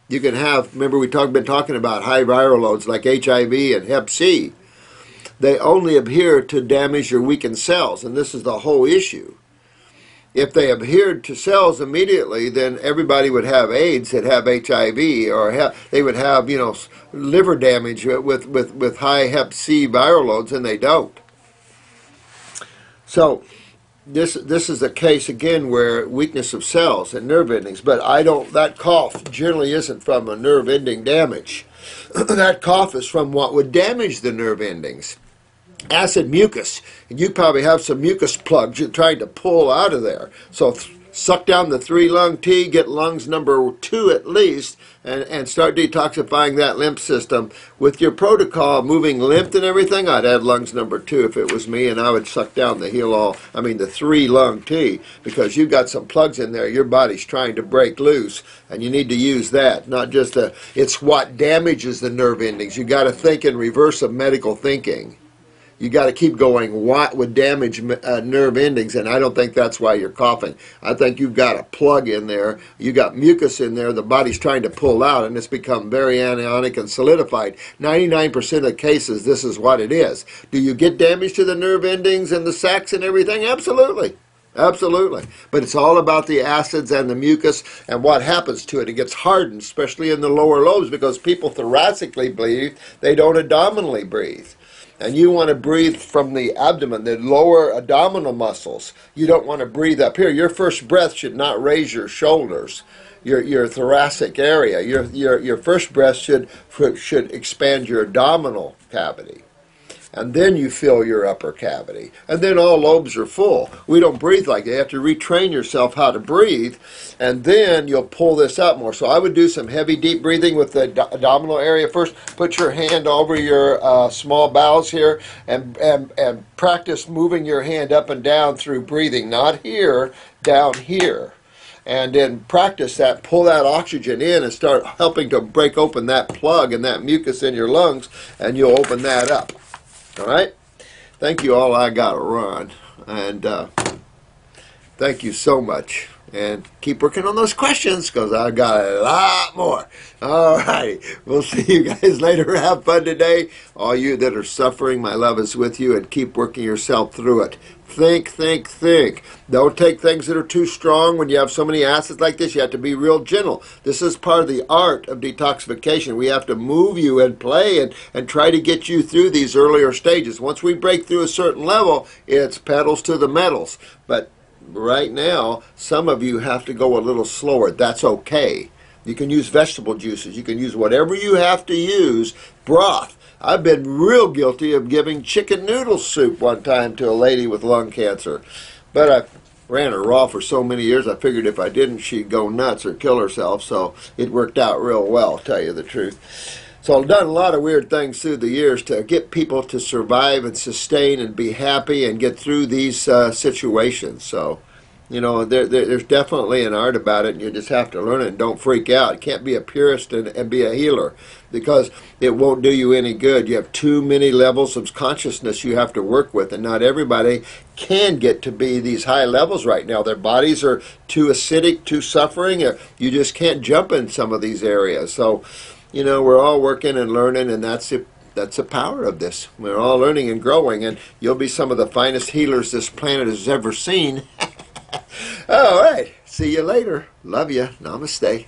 You can have, remember been talking about high viral loads like HIV and Hep C. They only adhere to damage or weakened cells, and this is the whole issue. If they adhered to cells immediately, then everybody would have AIDS, they'd have HIV, or they would have, liver damage with high Hep C viral loads, and they don't. So this is a case again where weakness of cells and nerve endings, but that cough generally isn't from a nerve ending damage. That cough is from what would damage the nerve endings. Acid mucus, and you probably have some mucus plugs you're trying to pull out of there. So suck down the 3-lung T, get lungs number 2 at least, and start detoxifying that lymph system. With your protocol, moving lymph and everything, I'd add lungs number 2 if it was me, and I would suck down the 3-lung T, because you've got some plugs in there your body's trying to break loose, and you need to use that, not just it's what damages the nerve endings. You got to think in reverse of medical thinking. You got to keep going, what would damage nerve endings, and I don't think that's why you're coughing. I think you've got a plug in there, you got mucus in there, the body's trying to pull out, and it's become very anionic and solidified. 99% of the cases, this is what it is. Do you get damage to the nerve endings and the sacs and everything? Absolutely. Absolutely. But it's all about the acids and the mucus and what happens to it. It gets hardened, especially in the lower lobes, because people thoracically breathe, they don't abdominally breathe. And you want to breathe from the abdomen, the lower abdominal muscles. You don't want to breathe up here. Your first breath should not raise your shoulders, your thoracic area. Your first breath should expand your abdominal cavity. And then you fill your upper cavity. And then all lobes are full. We don't breathe like that. You have to retrain yourself how to breathe, and then you'll pull this up more. So I would do some heavy, deep breathing with the abdominal area first. Put your hand over your small bowels here, and practice moving your hand up and down through breathing. Not here, down here. And then practice that, pull that oxygen in and start helping to break open that plug and that mucus in your lungs, and you'll open that up. All right? Thank you all. I got to run. And thank you so much. And keep working on those questions, because I got a lot more. All right. We'll see you guys later. Have fun today. All you that are suffering, my love is with you, and keep working yourself through it. Think, think, think. Don't take things that are too strong. When you have so many acids like this, you have to be real gentle. This is part of the art of detoxification. We have to move you and play and try to get you through these earlier stages. Once we break through a certain level, it's pedals to the metals. But right now, some of you have to go a little slower. That's okay. You can use vegetable juices. You can use whatever you have to use. Broth. I've been real guilty of giving chicken noodle soup one time to a lady with lung cancer. But I ran her raw for so many years, I figured if I didn't, she'd go nuts or kill herself. So it worked out real well, to tell you the truth. So I've done a lot of weird things through the years to get people to survive and sustain and be happy and get through these situations. So, there's definitely an art about it, and you just have to learn it and don't freak out. You can't be a purist and be a healer, because it won't do you any good. You have too many levels of consciousness you have to work with, and not everybody can get to be these high levels right now. Their bodies are too acidic, too suffering. You just can't jump in some of these areas. So, we're all working and learning, and that's it. That's the power of this. We're all learning and growing, and you'll be some of the finest healers this planet has ever seen. All right. See you later. Love you. Namaste.